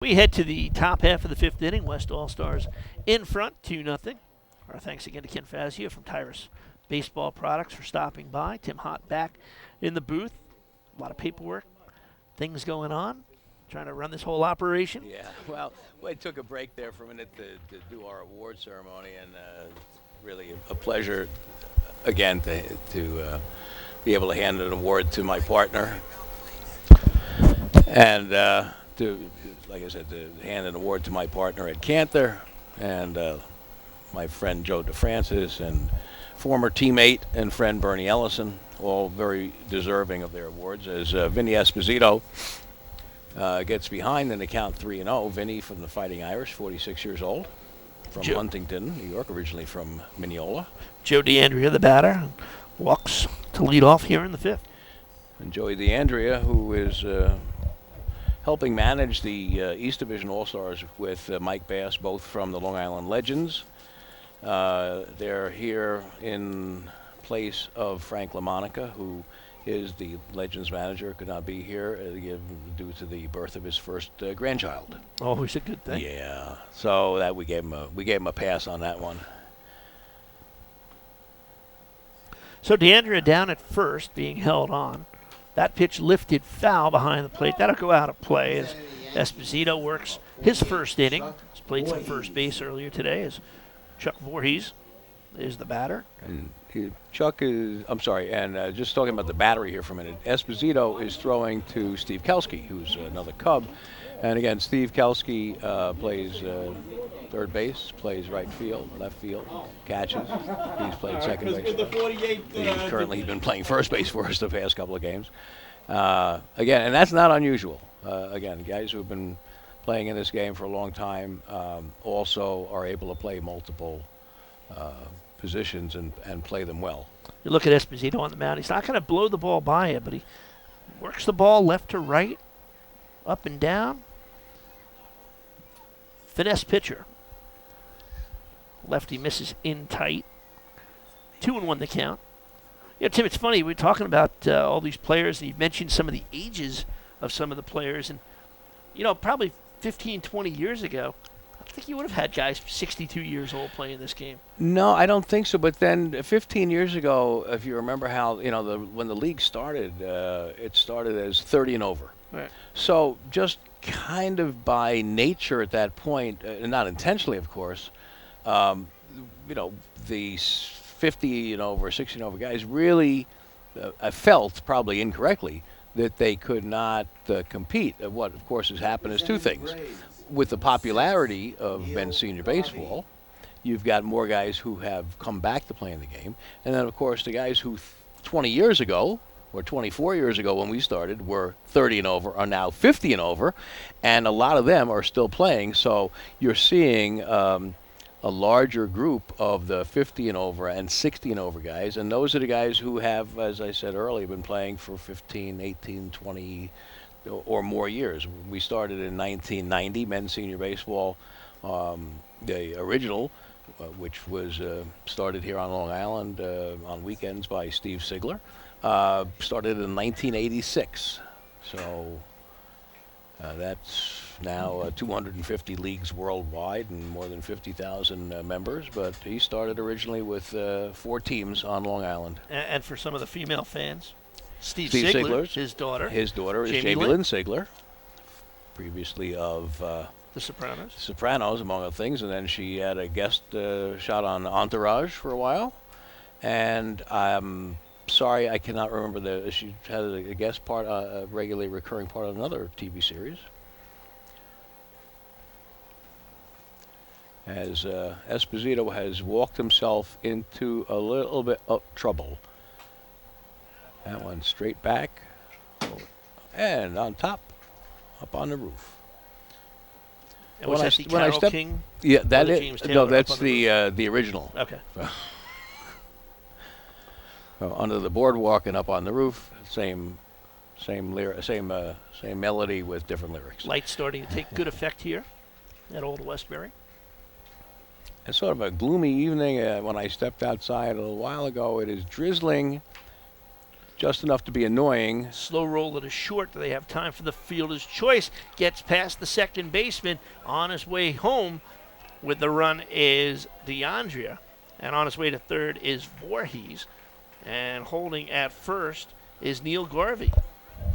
We head to the top half of the fifth inning. West All-Stars in front, 2-0. Our thanks again to Ken Fazio from Tyrus Baseball Products for stopping by. Tim Hott back in the booth. A lot of paperwork, things going on, trying to run this whole operation. Yeah, well, we took a break there for a minute to do our award ceremony, and really a pleasure again to be able to hand an award to my partner, and to, like I said, to hand an award to my partner at Cantor, and my friend Joe DeFrancis, and former teammate and friend Bernie Ellison, all very deserving of their awards, as Vinny Esposito gets behind in the count 3-0. Vinny from the Fighting Irish, 46 years old, from Huntington, New York, originally from Mineola. Joe DeAndrea, the batter, walks to lead off here in the fifth. And Joey DeAndrea, who is helping manage the East Division All-Stars with Mike Bass, both from the Long Island Legends. They're here in place of Frank LaMonica, who is the Legends manager, could not be here due to the birth of his first grandchild. Always a good thing. Yeah, so that we gave him a pass on that one. So DeAndrea down at first, being held on. That pitch lifted foul behind the plate. That'll go out of play as Esposito works his first inning. He's played some first base earlier today as Chuck Voorhees is the batter. And Chuck is, I'm sorry, and just talking about the battery here for a minute, Esposito is throwing to Steve Kelski, who's another Cub. And again, Steve Kelski plays third base, plays right field, left field, catches. He's played second base. He's currently been playing first base for us the past couple of games. Again, and that's not unusual. Again, guys who have been playing in this game for a long time also are able to play multiple positions and play them well. You look at Esposito on the mound. He's not going to blow the ball by you, but he works the ball left to right, up and down. Finesse pitcher. Lefty misses in tight. 2-1 the count. Yeah, Tim, it's funny. We're talking about all these players, and you mentioned some of the ages of some of the players. And, you know, probably 15, 20 years ago, I think you would have had guys 62 years old playing this game. No, I don't think so. But then 15 years ago, if you remember how, you know, when the league started, it started as 30 and over. Right. So just kind of by nature at that point, and not intentionally, of course, you know, the 50 and over, 60 and over guys really felt, probably incorrectly, that they could not compete. What, of course, has happened is two things. With the popularity of men's senior baseball, you've got more guys who have come back to play in the game. And then, of course, the guys who 20 years ago or 24 years ago when we started were 30 and over are now 50 and over. And a lot of them are still playing. So you're seeing a larger group of the 50 and over and 60 and over guys. And those are the guys who have, as I said earlier, been playing for 15, 18, 20 or more years. We started in 1990, men's senior baseball, the original, which was started here on Long Island on weekends by Steve Sigler, started in 1986. So that's now 250 leagues worldwide and more than 50,000 members. But he started originally with 4 teams on Long Island. And for some of the female fans, Steve Sigler, his daughter. His daughter is Jamie Lynn Sigler, previously of The Sopranos. Sopranos, among other things. And then she had a guest shot on Entourage for a while. And I'm sorry, I cannot remember she had a guest part, a regularly recurring part of another TV series. As Esposito has walked himself into a little bit of trouble. That one straight back, and on top, up on the roof. And was that the Carole King? Yeah, that is. No, that's the original. Okay. Under the boardwalk and up on the roof, same melody with different lyrics. Lights starting to take good effect here at Old Westbury. It's sort of a gloomy evening when I stepped outside a little while ago. It is drizzling just enough to be annoying. Slow roller to short. They have time for the fielder's choice. Gets past the second baseman. On his way home with the run is DeAndrea. And on his way to third is Voorhees. And holding at first is Neil Garvey.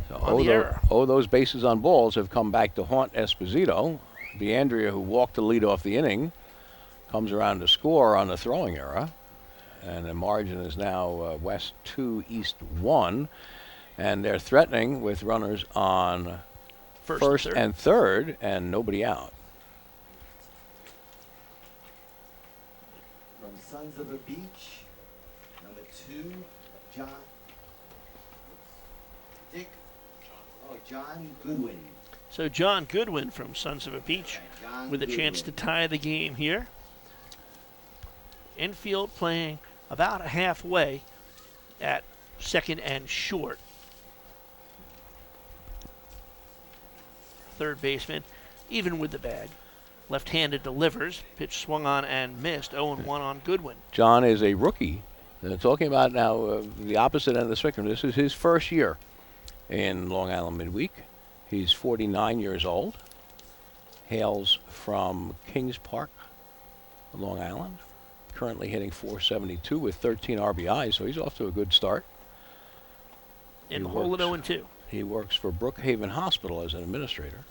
So on the error. Those bases on balls have come back to haunt Esposito. DeAndrea, who walked the lead off the inning, comes around to score on the throwing error. And the margin is now West 2, East 1. And they're threatening with runners on first and third and nobody out. From Sons of a Beach, number 2, John Goodwin. So John Goodwin from Sons of a Beach with a chance to tie the game here. Infield playing about halfway at second and short. Third baseman, even with the bag. Left-handed delivers. Pitch swung on and missed. 0-1 on Goodwin. John is a rookie. Talking about now the opposite end of the spectrum. This is his first year in Long Island Midweek. He's 49 years old. Hails from Kings Park, Long Island. Currently hitting .472 with 13 RBIs, so he's off to a good start. In the hole at 0-2. He works for Brookhaven Hospital as an administrator.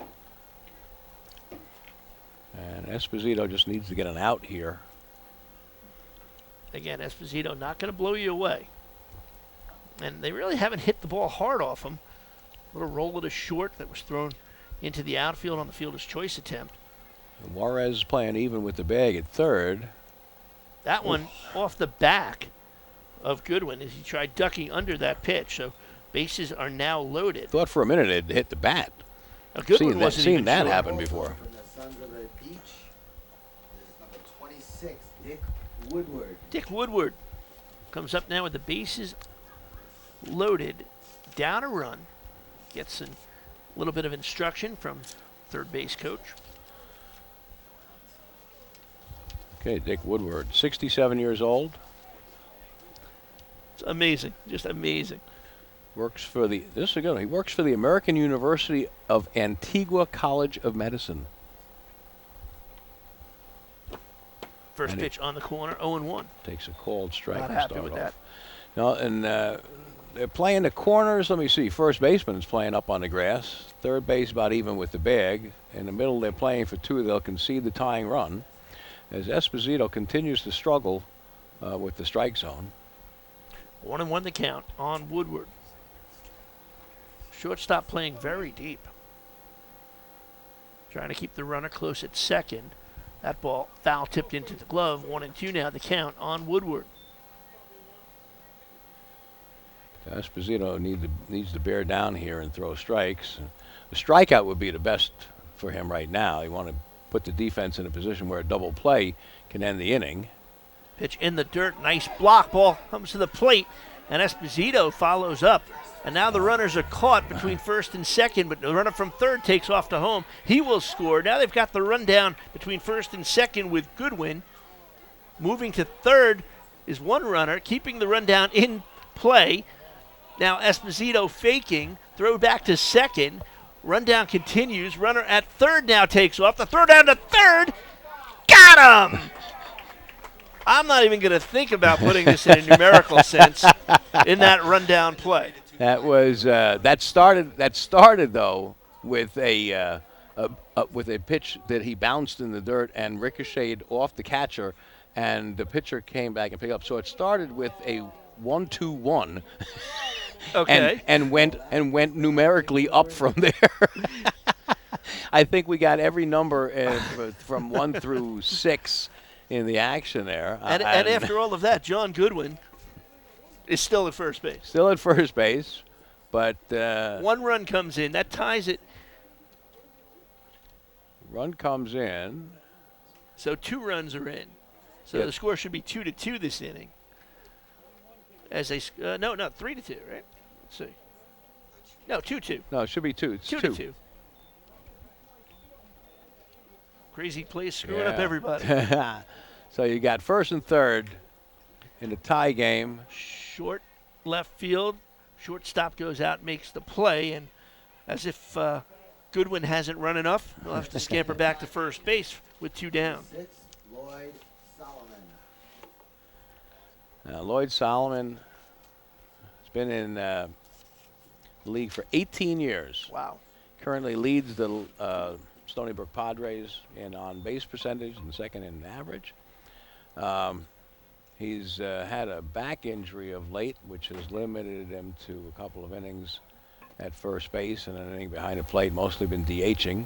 And Esposito just needs to get an out here. Again, Esposito not going to blow you away. And they really haven't hit the ball hard off him. A little roll to short that was thrown into the outfield on the fielder's choice attempt. And Juarez playing even with the bag at third. That one off the back of Goodwin as he tried ducking under that pitch. So bases are now loaded. Thought for a minute it hit the bat. Goodwin wasn't even seen that sure. happen before. From the Sons of the Beach, this is number 26, Dick Woodward. Dick Woodward comes up now with the bases loaded, down a run, gets a little bit of instruction from third base coach. Okay, Dick Woodward, 67 years old. It's amazing, just amazing. Works for the, this is a good one. He works for the American University of Antigua College of Medicine. First pitch on the corner, 0-1. Takes a called strike. Not to happy start with off. that. No, and they're playing the corners. Let me see. First baseman is playing up on the grass. Third base about even with the bag. In the middle, they're playing for two. They'll concede the tying run. As Esposito continues to struggle with the strike zone. 1-1 the count on Woodward. Shortstop playing very deep. Trying to keep the runner close at second. That ball foul tipped into the glove. 1-2 now the count on Woodward. Esposito needs to bear down here and throw strikes. A strikeout would be the best for him right now. You want to put the defense in a position where a double play can end the inning. Pitch in the dirt. Nice block. Ball comes to the plate, and Esposito follows up. And now the runners are caught between first and second, but the runner from third takes off to home. He will score. Now they've got the run down between first and second with Goodwin. Moving to third is one runner, keeping the run down in play. Now Esposito faking, throw back to second. Rundown continues. Runner at third now takes off. The throw down to third. Got him! I'm not even going to think about putting this in a numerical sense in that rundown play. That was that started though with a pitch that he bounced in the dirt and ricocheted off the catcher, and the pitcher came back and picked up. So it started with a 1-2-1. Okay. and went numerically up from there. I think we got every number from 1 through 6 in the action there. And after all of that, John Goodwin is still at first base. Still at first base, but one run comes in. That ties it. Run comes in. So 2 runs are in. So Yep. the score should be 2-2 this inning. As they no 3-2, right? Let's see. No, 2-2. No, it should be 2. It's 2-2. Crazy plays screwing up Yeah. everybody. So you got first and third in the tie game. Short left field, Shortstop goes out, makes the play, and as if Goodwin hasn't run enough, he'll have to scamper back to first base with 2 down. 6, Lloyd Solomon. Lloyd Solomon has been in the league for 18 years. Wow. Currently leads the Stony Brook Padres in on-base percentage and second in average. He's had a back injury of late, which has limited him to a couple of innings at first base and an inning behind the plate, mostly been DHing.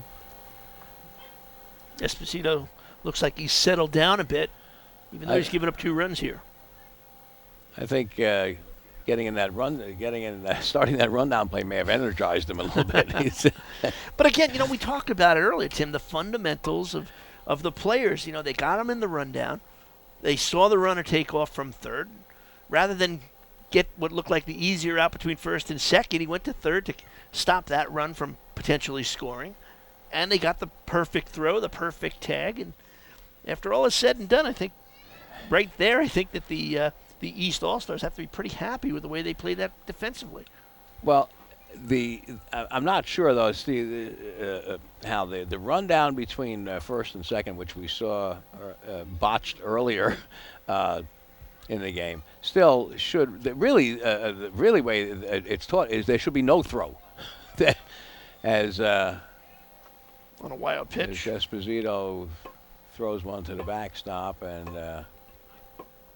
Esposito looks like he's settled down a bit, even though he's given up 2 runs here. I think starting that rundown play may have energized him a little bit. But again, we talked about it earlier, Tim, the fundamentals of the players. They got him in the rundown. They saw the runner take off from third. Rather than get what looked like the easier out between first and second, he went to third to stop that run from potentially scoring. And they got the perfect throw, the perfect tag. And after all is said and done, I think right there, I think that the East All-Stars have to be pretty happy with the way they played that defensively. Well, I'm not sure, though, Steve, how the rundown between first and second, which we saw botched earlier in the game, still should really way it's taught is there should be no throw, as on a wild as pitch. Esposito throws one to the backstop and the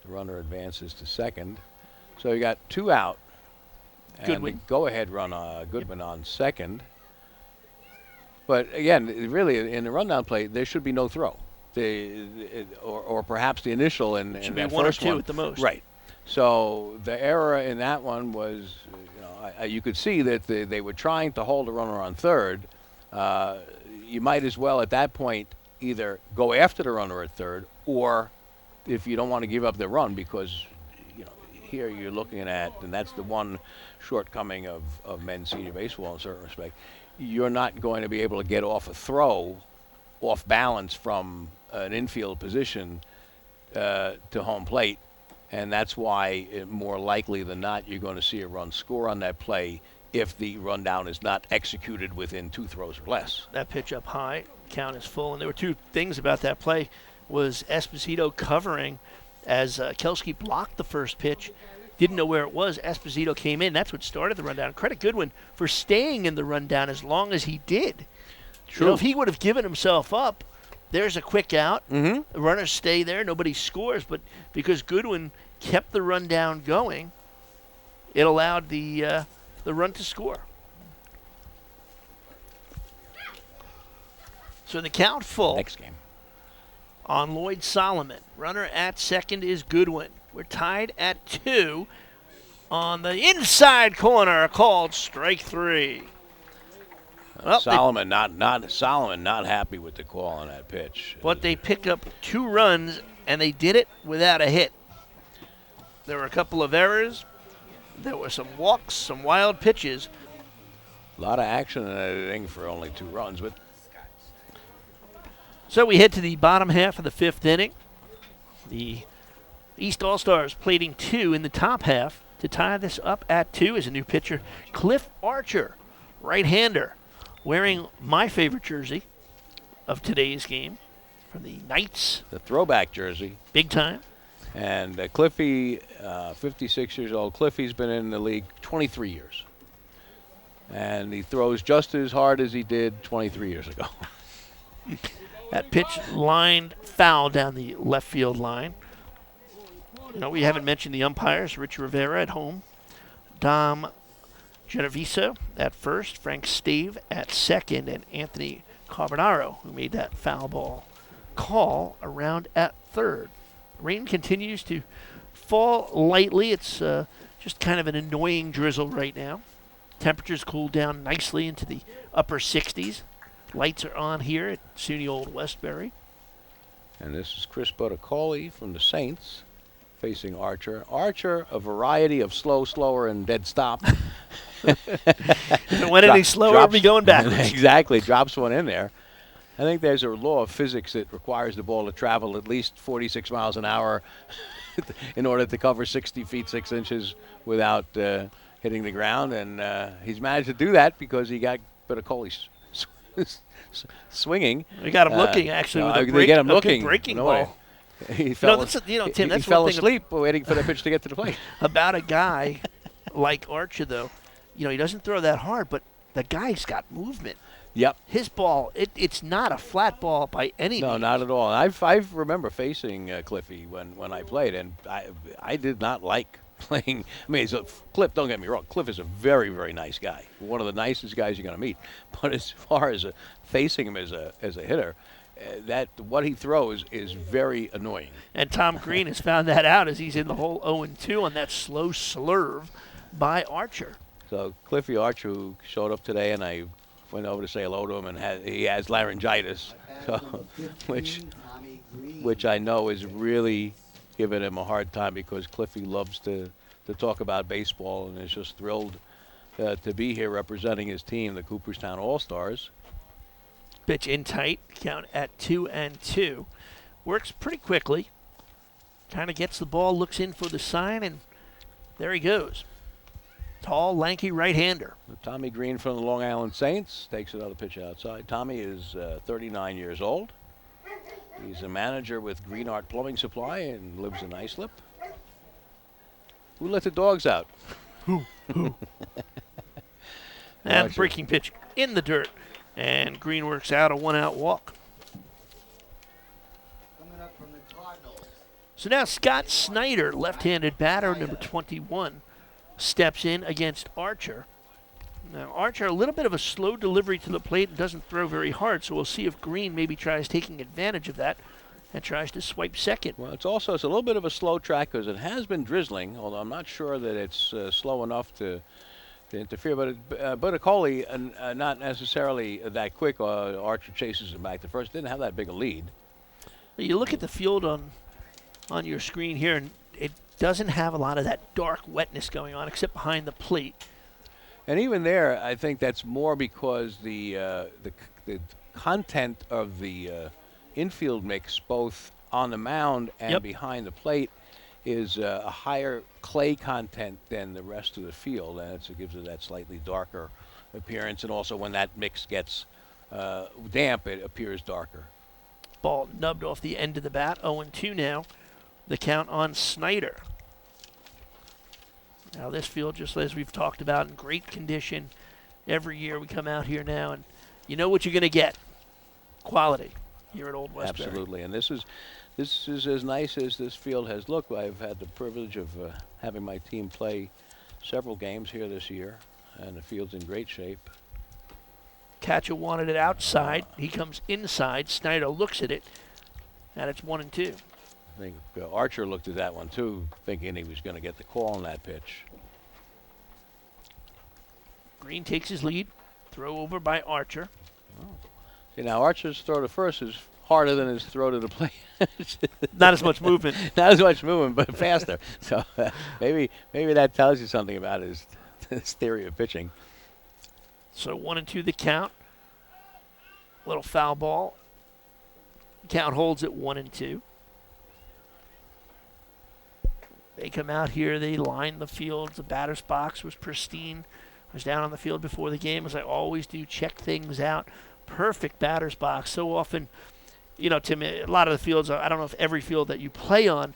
runner advances to second. So you got 2 out. Goodwin. And the go-ahead run, Goodwin on second. But again, really, in the rundown play, there should be no throw. Or perhaps the initial in Should be that 1 or first 2 one. at the most. Right. So the error in that one was, you could see that they were trying to hold a runner on third. You might as well at that point either go after the runner at third, or if you don't want to give up the run, because here you're looking at, and that's the one shortcoming of men's senior baseball in a certain respect, you're not going to be able to get off a throw off balance from an infield position to home plate, and that's why more likely than not you're going to see a run score on that play if the rundown is not executed within 2 throws or less. That pitch up high, count is full, and there were 2 things about that play. Was Esposito covering as Kelski blocked the first pitch, didn't know where it was. Esposito came in. That's what started the rundown. Credit Goodwin for staying in the rundown as long as he did. True. If he would have given himself up, there's a quick out. Mm-hmm. The runners stay there. Nobody scores. But because Goodwin kept the rundown going, it allowed the run to score. So the count full. Next game. On Lloyd Solomon. Runner at second is Goodwin. We're tied at 2 on the inside corner, called strike 3. Well, Solomon not happy with the call on that pitch. But they picked up 2 runs, and they did it without a hit. There were a couple of errors. There were some walks, some wild pitches. A lot of action in that inning for only 2 runs, but So we head to the bottom half of the 5th inning. The East All-Stars plating 2 in the top half. To tie this up at 2 is a new pitcher, Cliff Archer, right-hander, wearing my favorite jersey of today's game from the Knights. the throwback jersey. Big time. And Cliffy, 56 years old. Cliffy's been in the league 23 years. And he throws just as hard as he did 23 years ago. That pitch lined foul down the left field line. We haven't mentioned the umpires. Rich Rivera at home. Dom Genoveso at first. Frank Stave at second. And Anthony Carbonaro, who made that foul ball call, around at third. Rain continues to fall lightly. It's just kind of an annoying drizzle right now. Temperatures cooled down nicely into the upper 60s. Lights are on here at SUNY Old Westbury. And this is Chris Botticoli from the Saints facing Archer. Archer, a variety of slow, slower, and dead stop. If it went any slower, it'd be going backwards. Exactly, drops one in there. I think there's a law of physics that requires the ball to travel at least 46 miles an hour in order to cover 60 feet 6 inches without hitting the ground, and he's managed to do that because he got Bertocoli swinging. We got him looking actually with a They get him good looking. breaking No, ball. he fell. Tim, he that's fell one thing asleep waiting for the pitch to get to the plate. about a guy like Archer, though. He doesn't throw that hard, but the guy's got movement. Yep. His ball, it's not a flat ball by any No, means. not at all. I remember facing Cliffy when I played, and I did not like playing. I mean, Cliff. Don't get me wrong. Cliff is a very, very nice guy. One of the nicest guys you're going to meet. But as far as facing him as a hitter, that what he throws is very annoying. And Tom Green has found that out as he's in the hole 0-2 on that slow slurve by Archer. So Cliffy Archer, who showed up today, and I went over to say hello to him, and he has laryngitis, so, which I know is really giving him a hard time because Cliffy loves to talk about baseball and is just thrilled to be here representing his team, the Cooperstown All-Stars. Pitch in tight, count at 2-2. Works pretty quickly. Kind of gets the ball, looks in for the sign, and there he goes. Tall, lanky right-hander. Tommy Green from the Long Island Saints takes another pitch outside. Tommy is 39 years old. He's a manager with Green Art Plumbing Supply and lives in Islip. Who let the dogs out? And Archer. breaking pitch in the dirt. And Green works out a one-out walk. Coming up from the Cardinals. So now Scott Snyder, left-handed batter, number 21, steps in against Archer. Now, Archer, a little bit of a slow delivery to the plate and doesn't throw very hard, so we'll see if Green maybe tries taking advantage of that and tries to swipe second. Well, it's a little bit of a slow track because it has been drizzling, although I'm not sure that it's slow enough to interfere. But Bertocoli, not necessarily that quick. Archer chases him back to first. Didn't have that big a lead. You look at the field on your screen here, and it doesn't have a lot of that dark wetness going on except behind the plate. And even there, I think that's more because the content of the infield mix, both on the mound and Yep. behind the plate, is a higher clay content than the rest of the field, and it gives it that slightly darker appearance. And also, when that mix gets damp, it appears darker. Ball nubbed off the end of the bat. 0-2 now. The count on Snyder. Now this field, just as we've talked about, in great condition. Every year we come out here now, and you know what you're going to get. Quality here at Old Westbury. Absolutely, and this is as nice as this field has looked. I've had the privilege of having my team play several games here this year, and the field's in great shape. Catcher wanted it outside. He comes inside. Snyder looks at it, and it's 1-2. I think Archer looked at that one too, thinking he was going to get the call on that pitch. Green takes his lead. Throw over by Archer. See, now Archer's throw to first is harder than his throw to the plate. Not as much movement. Not as much movement, but faster. So maybe that tells you something about his theory of pitching. So 1-2 the count. Little foul ball. Count holds at 1-2. They come out here. They line the field. The batter's box was pristine. I was down on the field before the game, as I always do, check things out. Perfect batter's box. So often, Tim, a lot of the fields, I don't know if every field that you play on,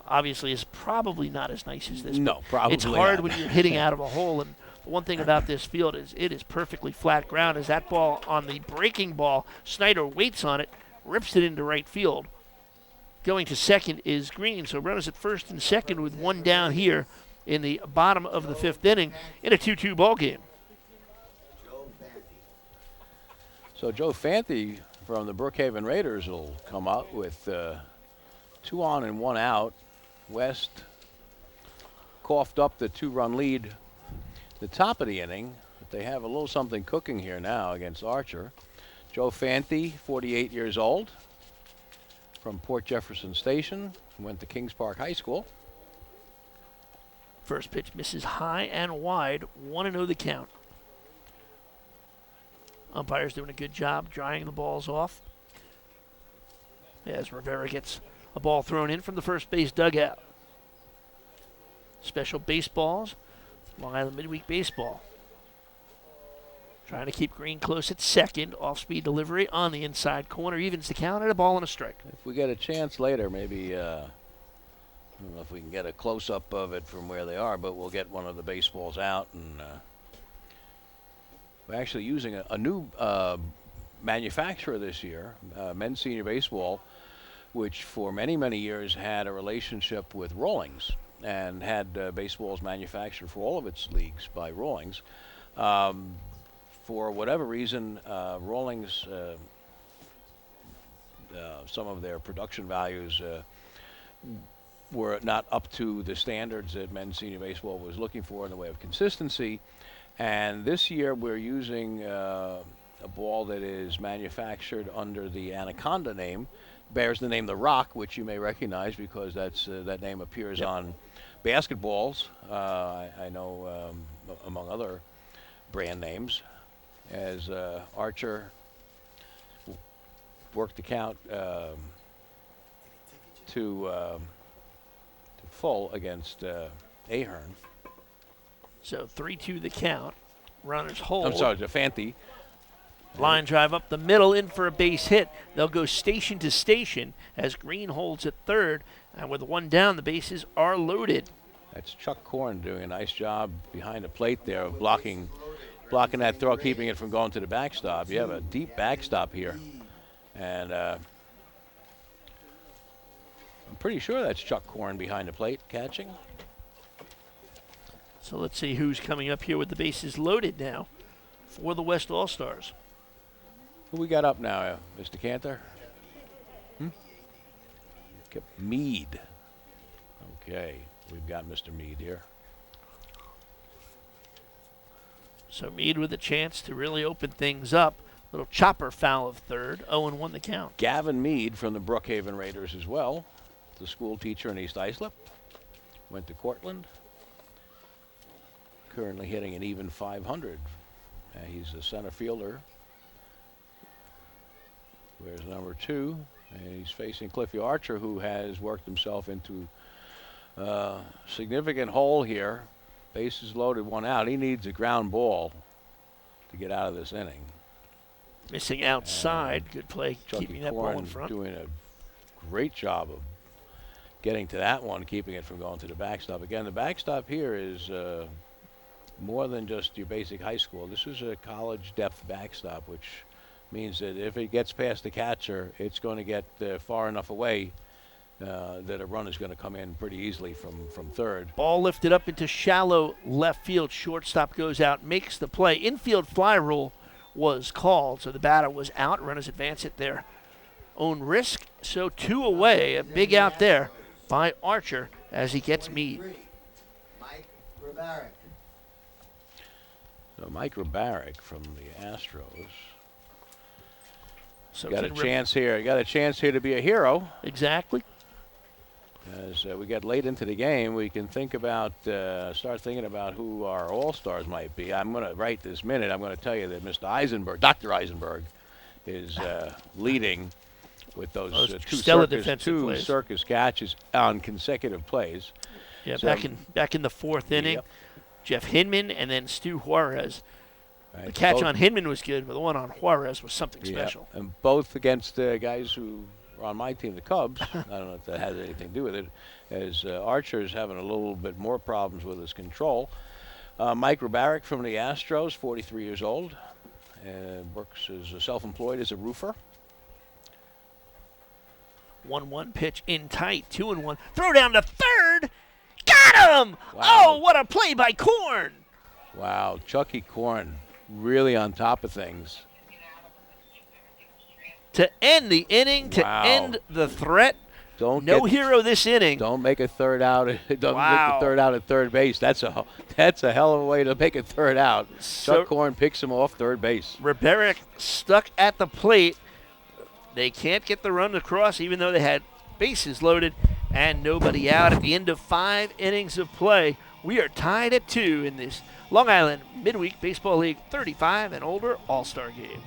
obviously, is probably not as nice as this. No, probably It's hard not. when you're hitting out of a hole. And the one thing about this field is it is perfectly flat ground. As that ball on the breaking ball, Snyder waits on it, rips it into right field. Going to second is Green. So runners at first and second with one down here in the bottom of the fifth inning in a 2-2 ball game. Joe Fanti. So Joe Fanti from the Brookhaven Raiders will come out with 2 on and 1 out. West coughed up the 2-run lead at the top of the inning, but they have a little something cooking here now against Archer. Joe Fanti, 48 years old, from Port Jefferson Station, went to Kings Park High School. First pitch misses high and wide. 1-0 the count. Umpire's doing a good job drying the balls off. As Rivera gets a ball thrown in from the first base dugout. Special baseballs Long Island Midweek Baseball. Trying to keep Green close at second. Off-speed delivery on the inside corner. Evens the count at a ball and a strike. If we get a chance later, maybe, I don't know if we can get a close-up of it from where they are, but we'll get one of the baseballs out. And we're actually using a new manufacturer this year, Men's Senior Baseball, which for many, many years had a relationship with Rawlings and had baseballs manufactured for all of its leagues by Rawlings. For whatever reason, Rawlings, some of their production values were not up to the standards that Men's Senior Baseball was looking for in the way of consistency. And this year we're using a ball that is manufactured under the Anaconda name, bears the name The Rock, which you may recognize because that name appears on basketballs, I know, among other brand names, as Archer worked the count to full against Ahern. So 3-2 the count. Runners hold. I'm sorry, Defanti. Line drive up the middle, in for a base hit. They'll go station to station as Green holds at third. And with one down, the bases are loaded. That's Chuck Korn doing a nice job behind the plate there of blocking that throw, keeping it from going to the backstop. You have a deep backstop here. And I'm pretty sure that's Chuck Korn behind the plate catching. So let's see who's coming up here with the bases loaded now for the West All-Stars. Who we got up now, Mr. Cantor? Mead. Okay, we've got Mr. Mead here. So Mead with a chance to really open things up. Little chopper foul of third. 0-1 the count. Gavin Mead from the Brookhaven Raiders as well. The school teacher in East Islip. Went to Cortland. Currently hitting an even 500. He's a center fielder. Where's number 2? And he's facing Cliffy Archer, who has worked himself into a significant hole here. Bases loaded, one out. He needs a ground ball to get out of this inning. Missing outside. Good play, Chucky keeping that Korn ball in front. doing a great job of getting to that one, keeping it from going to the backstop. Again, the backstop here is more than just your basic high school. This is a college depth backstop, which means that if it gets past the catcher, it's going to get far enough away that a run is going to come in pretty easily from third. Ball lifted up into shallow left field. Shortstop goes out, makes the play. Infield fly rule was called, so the batter was out. Runners advance at their own risk. So 2 away, a big out there by Archer as he gets Mead. Mike Rivaric. So Mike Rivaric from the Astros. So Got a chance here. Got a chance here to be a hero. Exactly. As we get late into the game, we can think about, start thinking about who our all-stars might be. I'm going to, right this minute, I'm going to tell you that Mr. Eisenberg, Dr. Eisenberg, is leading with those two circus catches on consecutive plays. Yeah, So- back in the 4th inning. Yep. Jeff Hinman and then Stu Juarez. Right. The catch Both- on Hinman was good, but the one on Juarez was something yeah, special. and both against guys who are on my team, the Cubs. I don't know if that has anything to do with it, as Archer's having a little bit more problems with his control. Mike Rivaric from the Astros, 43 years old, works as self-employed as a roofer. 1-1 pitch in tight. 2-1. Throw down to third. Got him! Wow. Oh, what a play by Korn. Wow, Chucky Korn really on top of things. To end the inning, to Wow. end the threat. No Hero this inning. Don't make a third out. Don't Wow. make the third out at third base. That's a hell of a way to make a third out. So- Chuck Korn picks him off third base. Rivaric stuck at the plate. They can't get the run across, even though they had bases loaded and nobody out at the end of 5 innings of play. We are tied at 2 in this Long Island Midweek Baseball League 35 and older All-Star game.